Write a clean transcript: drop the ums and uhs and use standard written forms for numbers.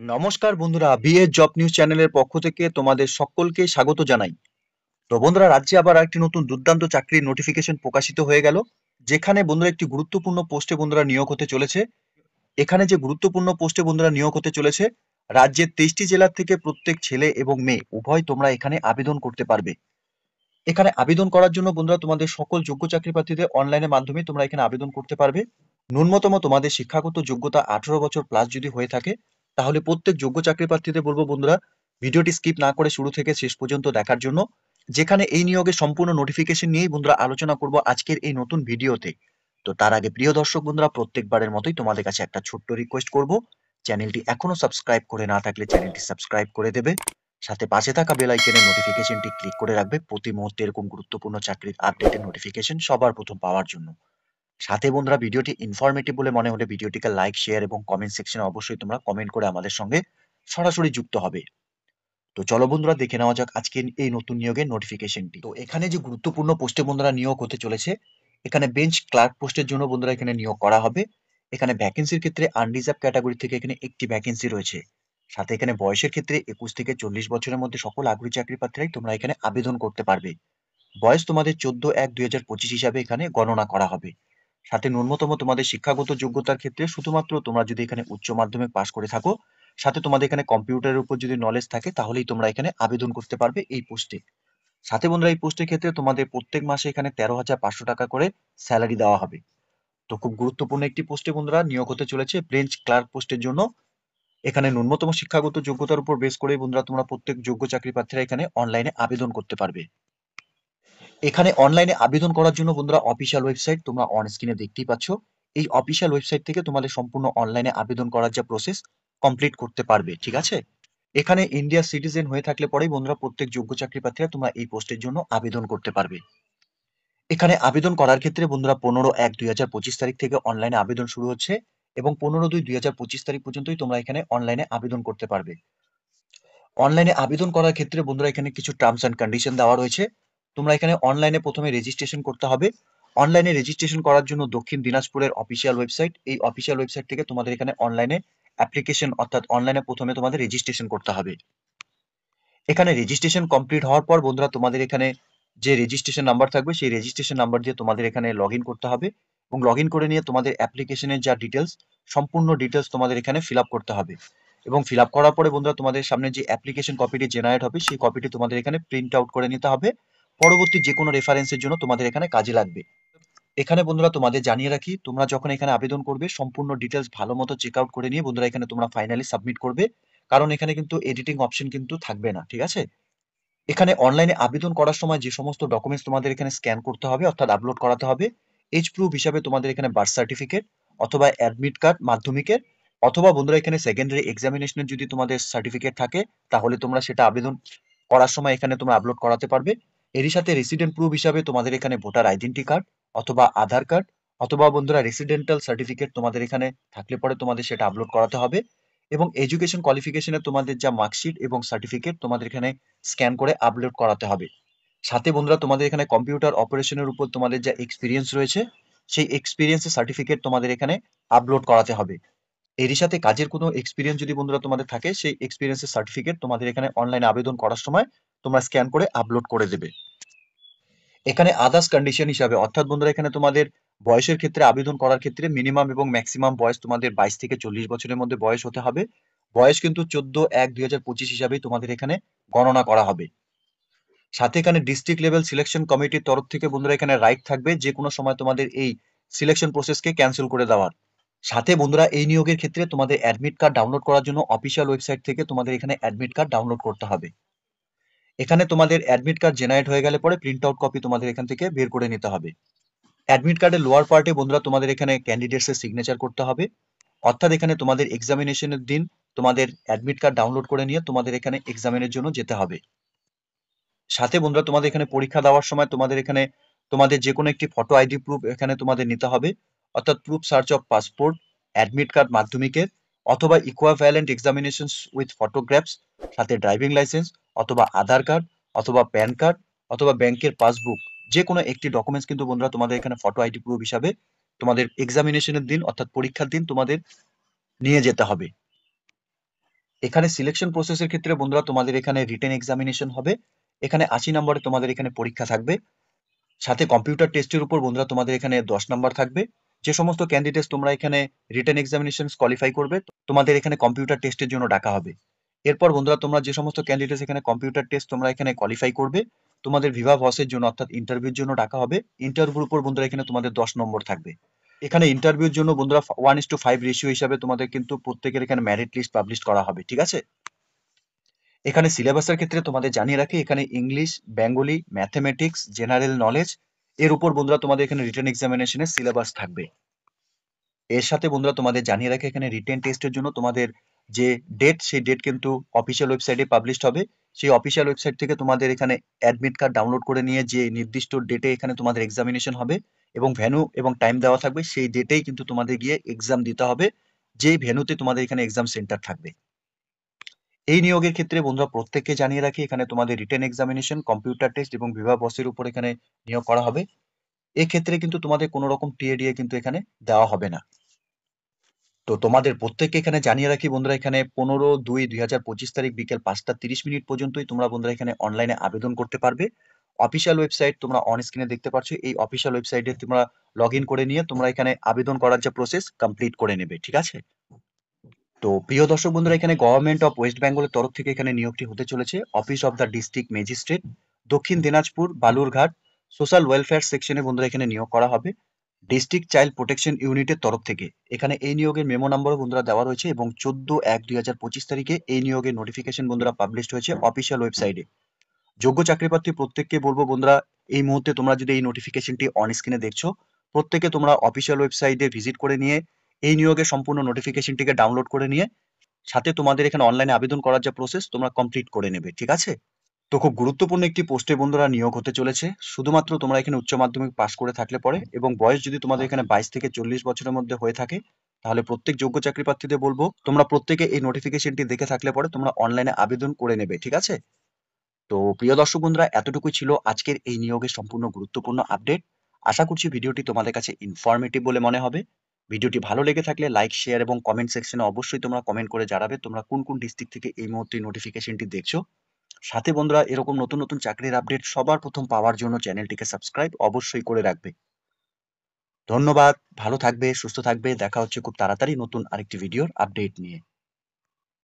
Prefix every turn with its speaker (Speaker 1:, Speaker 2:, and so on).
Speaker 1: নমস্কার বন্ধুরা, BA job news চ্যানেলের পক্ষ থেকে তোমাদের সকলকে স্বাগত জানাই। তো বন্ধুরা, রাজ্যে আবার একটি নতুন দুর্দান্ত চাকরির নোটিফিকেশন প্রকাশিত হয়ে গেল, যেখানে বন্ধুরা একটি গুরুত্বপূর্ণ পোস্টে বন্ধুরা নিয়োগ হতে চলেছে। এখানে যে গুরুত্বপূর্ণ পোস্টে বন্ধুরা নিয়োগ হতে চলেছে, রাজ্যের 23টি জেলা থেকে প্রত্যেক ছেলে এবং মেয়ে উভয় তোমরা এখানে আবেদন করতে পারবে। এখানে আবেদন করার জন্য বন্ধুরা তোমাদের সকল যোগ্য চাকরি প্রার্থীদের অনলাইনের মাধ্যমে তোমরা এখানে আবেদন করতে পারবে। ন্যূনতম তোমাদের শিক্ষাগত যোগ্যতা 18 বছর প্লাস যদি হয়ে থাকে, তাহলে প্রত্যেক যোগ্য চাকরি প্রার্থীদের বলবো বন্ধুরা, ভিডিওটি স্কিপ না করে শুরু থেকে শেষ পর্যন্ত দেখার জন্য, যেখানে এই নিয়োগের সম্পূর্ণ নোটিফিকেশন নিয়েই বন্ধুরা আলোচনা করব আজকের এই নতুন ভিডিওতে। তো তার আগে প্রিয় দর্শক বন্ধুরা, প্রত্যেকবারের মতোই তোমাদের কাছে একটা ছোট্ট রিকোয়েস্ট করব, চ্যানেলটি এখনো সাবস্ক্রাইব করে না থাকলে চ্যানেলটি সাবস্ক্রাইব করে দেবে, সাথে পাশে থাকা বেল আইকনের নোটিফিকেশনটি ক্লিক করে রাখবে প্রতি মুহূর্তে এরকম গুরুত্বপূর্ণ চাকরির আপডেটের নোটিফিকেশন সবার প্রথম পাওয়ার জন্য। সাথে বন্ধুরা, ভিডিওটি ইনফরমেটিভ বলে মনে হলে ভিডিওটিকে লাইক, শেয়ার এবং কমেন্ট সেকশনে অবশ্যই তোমরা কমেন্ট করে আমাদের সঙ্গে সরাসরি যুক্ত হবে। তো চলো বন্ধুরা, দেখে নেওয়া যাক আজকের এই নতুন নিয়োগের নোটিফিকেশনটি। তো এখানে যে গুরুত্বপূর্ণ পোস্টে বন্ধুরা নিয়োগ হতে চলেছে, এখানে বেঞ্চ ক্লার্ক পোস্টের জন্য বন্ধুরা এখানে নিয়োগ করা হবে। এখানে ভ্যাকেন্সির ক্ষেত্রে আনরিজার্ভ ক্যাটাগরি থেকে এখানে একটি ভ্যাকেন্সি রয়েছে। সাথে এখানে বয়সের ক্ষেত্রে 21 থেকে 40 বছরের মধ্যে সকল আগ্রহী চাকরি প্রার্থীরাই তোমরা এখানে আবেদন করতে পারবে। বয়স তোমাদের 14/1/2025 হিসাবে এখানে গণনা করা হবে। সাথে ন্যূনতম তোমাদের শিক্ষাগত যোগ্যতার ক্ষেত্রে শুধুমাত্র তোমরা যদি এখানে উচ্চ মাধ্যমিক পাশ করে থাকো, সাথে তোমাদের এখানে কম্পিউটারের উপর যদি নলেজ থাকে, তাহলেই তোমরা এখানে আবেদন করতে পারবে এই পোস্টে। সাথে বন্ধুরা, এই পোস্টের ক্ষেত্রে তোমাদের প্রত্যেক মাসে এখানে 13,500 টাকা করে স্যালারি দেওয়া হবে। তো খুব গুরুত্বপূর্ণ একটি পোস্টে বন্ধুরা নিয়োগ হতে চলেছে ব্রেঞ্চ ক্লার্ক পোস্টের জন্য। এখানে ন্যূনতম শিক্ষাগত যোগ্যতার উপর বেস করে বন্ধুরা তোমরা প্রত্যেক যোগ্য চাকরি প্রার্থীরা এখানে অনলাইনে আবেদন করতে পারবে। এখানে অনলাইনে আবেদন করার জন্য বন্ধুরা অফিসিয়াল ওয়েবসাইট তোমরা অন স্ক্রিনে দেখতেই পাচ্ছ। এই অফিসিয়াল ওয়েবসাইট থেকে তোমাদের সম্পূর্ণ অনলাইনে আবেদন করার যে প্রসেস কমপ্লিট করতে পারবে, ঠিক আছে? এখানে ইন্ডিয়া সিটিজেন হয়ে থাকলে পরেই বন্ধুরা প্রত্যেক যোগ্য চাকরি প্রার্থীরা তোমরা এই পোস্টের জন্য আবেদন করতে পারবে। এখানে আবেদন করার ক্ষেত্রে বন্ধুরা 15/1/2025 তারিখ থেকে অনলাইনে আবেদন শুরু হচ্ছে এবং 15/2/2025 তারিখ পর্যন্তই তোমরা এখানে অনলাইনে আবেদন করতে পারবে। অনলাইনে আবেদন করার ক্ষেত্রে বন্ধুরা এখানে কিছু টার্মস অ্যান্ড কন্ডিশন দেওয়া রয়েছে। তোমরা এখানে অনলাইনে প্রথমে রেজিস্ট্রেশন করতে হবে। অনলাইনে রেজিস্ট্রেশন করার জন্য দক্ষিণ দিনাজপুরের অফিসিয়াল ওয়েবসাইট, এই অফিসিয়াল ওয়েবসাইট থেকে তোমাদের এখানে অনলাইনে অ্যাপ্লিকেশন অর্থাৎ অনলাইনে প্রথমে তোমাদের রেজিস্ট্রেশন করতে হবে। এখানে রেজিস্ট্রেশন কমপ্লিট হওয়ার পর বন্ধুরা তোমাদের এখানে যে রেজিস্ট্রেশন নাম্বার থাকবে, সেই রেজিস্ট্রেশন নাম্বার দিয়ে তোমাদের এখানে লগ ইন করতে হবে এবং লগ ইন করে নিয়ে তোমাদের অ্যাপ্লিকেশনের যা ডিটেলস, সম্পূর্ণ ডিটেলস তোমাদের এখানে ফিল আপ করতে হবে এবং ফিল আপ করার পরে বন্ধুরা তোমাদের সামনে যে অ্যাপ্লিকেশন কপিটি জেনারেট হবে, সেই কপিটি তোমাদের এখানে প্রিন্ট আউট করে নিতে হবে। পরবর্তী যে কোনো রেফারেন্সের জন্য তোমাদের এখানে কাজে লাগবে। এখানে বন্ধুরা তোমাদের জানিয়ে রাখি, তোমরা যখন এখানে আবেদন করবে সম্পূর্ণ ডিটেলস ভালো মতো চেক আউট করে নিয়ে বন্ধুরা এখানে তোমরা ফাইনালি সাবমিট করবে, কারণ এখানে কিন্তু এডিটিং অপশন কিন্তু থাকবে না, ঠিক আছে? এখানে অনলাইনে আবেদন করার সময় যে সমস্ত ডকুমেন্টস তোমাদের এখানে স্ক্যান করতে হবে অর্থাৎ আপলোড করাতে হবে, এজ প্রুফ হিসাবে তোমাদের এখানে বার্থ সার্টিফিকেট অথবা অ্যাডমিট কার্ড মাধ্যমিকের, অথবা বন্ধুরা এখানে সেকেন্ডারি এক্সামিনেশনের যদি তোমাদের সার্টিফিকেট থাকে, তাহলে তোমরা সেটা আবেদন করার সময় এখানে তোমরা আপলোড করাতে পারবে। এরই সাথে রেসিডেন্ট প্রুফ হিসাবে তোমাদের এখানে ভোটার আইডেন্টি কার্ড অথবা আধার কার্ড অথবা বন্ধুরা রেসিডেন্টাল সার্টিফিকেট তোমাদের এখানে থাকলে পরে তোমাদের সেটা আপলোড করাতে হবে এবং এডুকেশন কোয়ালিফিকেশনে তোমাদের যা মার্কশিট এবং সার্টিফিকেট তোমাদের এখানে স্ক্যান করে আপলোড করাতে হবে। সাথে বন্ধুরা তোমাদের এখানে কম্পিউটার অপারেশনের উপর তোমাদের যা এক্সপিরিয়েন্স রয়েছে, সেই এক্সপিরিয়েন্সের সার্টিফিকেট তোমাদের এখানে আপলোড করাতে হবে। এরই সাথে কাজের কোনো এক্সপিরিয়েন্স যদি বন্ধুরা তোমাদের থাকে, সেই এক্সপিরিয়েন্সের সার্টিফিকেট তোমাদের এখানে অনলাইনে আবেদন করার সময় তোমরা স্ক্যান করে আপলোড করে দেবে। এখানে আদার্স কন্ডিশন হিসাবে অর্থাৎ বন্ধুরা এখানে তোমাদের বয়সের ক্ষেত্রে আবেদন করার ক্ষেত্রে মিনিমাম এবং ম্যাক্সিমাম বয়স তোমাদের 22 থেকে 40 বছরের মধ্যে বয়স হতে হবে। বয়স কিন্তু 14/1/2025 হিসাবেই তোমাদের এখানে গণনা করা হবে। সাথে এখানে ডিস্ট্রিক্ট লেভেল সিলেকশন কমিটির তরফ থেকে বন্ধুরা এখানে রাইট থাকবে যে কোনো সময় তোমাদের এই সিলেকশন প্রসেসকে ক্যান্সেল করে দেওয়ার। সাথে বন্ধুরা এই নিয়োগের ক্ষেত্রে তোমাদের অ্যাডমিট কার্ড ডাউনলোড করার জন্য অফিসিয়াল ওয়েবসাইট থেকে তোমাদের এখানে অ্যাডমিট কার্ড ডাউনলোড করতে হবে। এখানে তোমাদের অ্যাডমিট কার্ড জেনারেট হয়ে গেলে পরে প্রিন্ট আউট কপি তোমাদের এখান থেকে বের করে নিতে হবে। অ্যাডমিট কার্ডের লোয়ার পার্টে বন্ধুরা তোমাদের এখানে ক্যান্ডিডেটসের সিগনেচার করতে হবে, অর্থাৎ এখানে তোমাদের এক্সামিনেশনের দিন তোমাদের অ্যাডমিট কার্ড ডাউনলোড করে নিয়ে তোমাদের এখানে এক্সামিনের জন্য যেতে হবে। সাথে বন্ধুরা তোমাদের এখানে পরীক্ষা দেওয়ার সময় তোমাদের এখানে তোমাদের যে কোনো একটি ফটো আইডি প্রুফ এখানে তোমাদের নিতে হবে, অর্থাৎ proof search of passport, admit card মাধ্যমিকের অথবা ইকুইভ্যালেন্ট এক্সামিনেশনস উইথ ফটোগ্রাফস, সাথে ড্রাইভিং লাইসেন্স অথবা আধার কার্ড অথবা প্যান কার্ড অথবা ব্যাংকের পাসবুক, যে কোনো একটি ডকুমেন্টস কিন্তু বন্ধুরা তোমাদের এখানে ফটো আইডি প্রুফ হিসাবে তোমাদের এক্সামিনেশনের দিন অর্থাৎ পরীক্ষার দিন তোমাদের নিয়ে যেতে হবে। এখানে সিলেকশন প্রসেসের ক্ষেত্রে বন্ধুরা তোমাদের এখানে রিটেন এক্সামিনেশন হবে। এখানে 80 নম্বরে তোমাদের এখানে পরীক্ষা থাকবে, সাথে কম্পিউটার টেস্টের উপর বন্ধুরা তোমাদের এখানে 10 নাম্বার থাকবে। যে সমস্ত ক্যান্ডিডেটস তোমরা এখানে রিটেন এক্সামিনেশন কোয়ালিফাই করবে, তোমাদের এখানে কম্পিউটার টেস্টের জন্য ডাকা হবে। এরপর বন্ধুরা তোমরা যে সমস্ত ক্যান্ডিডেটস এখানে কম্পিউটার টেস্ট তোমরা এখানে কোয়ালিফাই করবে, তোমাদের ভিভা ভসের জন্য অর্থাৎ ইন্টারভিউর জন্য ডাকা হবে। ইন্টারভিউর উপর বন্ধুরা এখানে তোমাদের 10 নম্বর থাকবে। এখানে ইন্টারভিউর জন্য বন্ধুরা 1:5 রেশিও হিসাবে তোমাদের কিন্তু প্রত্যেকের এখানে মেরিট লিস্ট পাবলিশ করা হবে, ঠিক আছে। এখানে সিলেবাসের ক্ষেত্রে তোমাদের জানিয়ে রাখি, এখানে English, Bengali, mathematics, general knowledge এর উপর বন্ধুরা তোমাদের এখানে রিটেন এক্সামিনেশনের সিলেবাস থাকবে। এর সাথে বন্ধুরা তোমাদের জানিয়ে রাখি, এখানে রিটেন টেস্টের জন্য তোমাদের যে ডেট, সেই ডেট কিন্তু অফিসিয়াল ওয়েবসাইটে পাবলিশড হবে। সেই অফিসিয়াল ওয়েবসাইট থেকে তোমাদের এখানে অ্যাডমিট কার্ড ডাউনলোড করে নিয়ে যে নির্দিষ্ট ডেটে এখানে তোমাদের এক্সামিনেশন হবে এবং ভেন্যু এবং টাইম দেওয়া থাকবে, সেই ডেটেই কিন্তু তোমাদের গিয়ে এক্সাম দিতে হবে, যেই ভেন্যুতে তোমাদের এখানে এক্সাম সেন্টার থাকবে। এই নিয়োগের ক্ষেত্রে বন্ধুরা প্রত্যেককে জানিয়ে রাখি, এখানে তোমাদের রিটেন এক্সামিনেশন, কম্পিউটার টেস্ট এবং বিভা বসের উপর এখানে নিয়োগ করা হবে। এক্ষেত্রে কিন্তু তোমাদের কোনো রকম টিএডিএ কিন্তু এখানে দেওয়া হবে না। তো তোমাদের প্রত্যেককে এখানে জানিয়ে রাখি বন্ধুরা, এখানে 15/2/2025 তারিখ বিকেল 5:30 পর্যন্তই তোমরা বন্ধুরা এখানে অনলাইনে আবেদন করতে পারবে। অফিসিয়াল ওয়েবসাইট তোমরা অন স্ক্রিনে দেখতে পাচ্ছ, এই অফিসিয়াল ওয়েবসাইটে তোমরা লগ ইন করে নিয়ে তোমরা এখানে আবেদন করার যে প্রসেস কমপ্লিট করে নেবে, ঠিক আছে। তো প্রিয় দর্শক বন্ধুরা, এখানে গভর্নমেন্ট অফ ওয়েস্ট বেঙ্গলের তরফ থেকে এখানে নিয়োগটি হতে চলেছে office of the district magistrate, দক্ষিণ দিনাজপুর, বালুরঘাট, সোশ্যাল ওয়েলফেয়ার সেকশনে বন্ধুরা এখানে নিয়োগ করা হবে ডিস্ট্রিক্ট চাইল্ড প্রোটেকশন ইউনিটের তরফ থেকে। এখানে এই নিয়োগের মেমো নাম্বারও বন্ধুরা দেওয়া রয়েছে এবং 14/1/2025 তারিখে এই নিয়োগের নোটিফিকেশন বন্ধুরা পাবলিশড হয়েছে অফিসিয়াল ওয়েবসাইটে। যোগ্য চাকরিপ্রার্থী প্রত্যেককে বলবো বন্ধুরা, এই মুহূর্তে তোমরা যদি এই নোটিফিকেশনটি অন স্ক্রিনে দেখছো, প্রত্যেকে তোমরা অফিসিয়াল ওয়েবসাইটে ভিজিট করে নিয়ে এই নিয়োগের সম্পূর্ণ নোটিফিকেশনটিকে ডাউনলোড করে নিয়ে সাথে তোমাদের এখানে অনলাইনে আবেদন করার যে প্রসেস তোমরা কমপ্লিট করে নেবে, ঠিক আছে। তো খুব গুরুত্বপূর্ণ একটি পোস্টে বন্ধুরা নিয়োগ হতে চলেছে। শুধুমাত্র তোমরা এখানে উচ্চ মাধ্যমিক পাশ করে থাকলে পরে এবং বয়স যদি তোমাদের এখানে 22 থেকে 40 বছরের মধ্যে হয়ে থাকে, তাহলে প্রত্যেক যোগ্য চাকরি প্রার্থীদের বলবো তোমরা প্রত্যেকে এই নোটিফিকেশনটি দেখে থাকলে পরে তোমরা অনলাইনে আবেদন করে নেবে, ঠিক আছে। তো প্রিয় দর্শক বন্ধুরা, এতটুকুই ছিল আজকের এই নিয়োগের সম্পূর্ণ গুরুত্বপূর্ণ আপডেট। আশা করছি ভিডিওটি তোমাদের কাছে ইনফরমেটিভ বলে মনে হবে। ভিডিওটি ভালো লেগে থাকলে লাইক, শেয়ার এবং কমেন্ট সেকশনে অবশ্যই তোমরা কমেন্ট করে জানাবে তোমরা কোন কোন ডিস্ট্রিক্ট থেকে এই মুহূর্তে নোটিফিকেশনটি দেখছো। সাথে বন্ধুরা এরকম নতুন নতুন চাকরির আপডেট সবার প্রথম পাওয়ার জন্য চ্যানেলটিকে সাবস্ক্রাইব অবশ্যই করে রাখবে। ধন্যবাদ, ভালো থাকবে, সুস্থ থাকবে, দেখা হচ্ছে খুব তাড়াতাড়ি নতুন আরেকটি ভিডিওর আপডেট নিয়ে।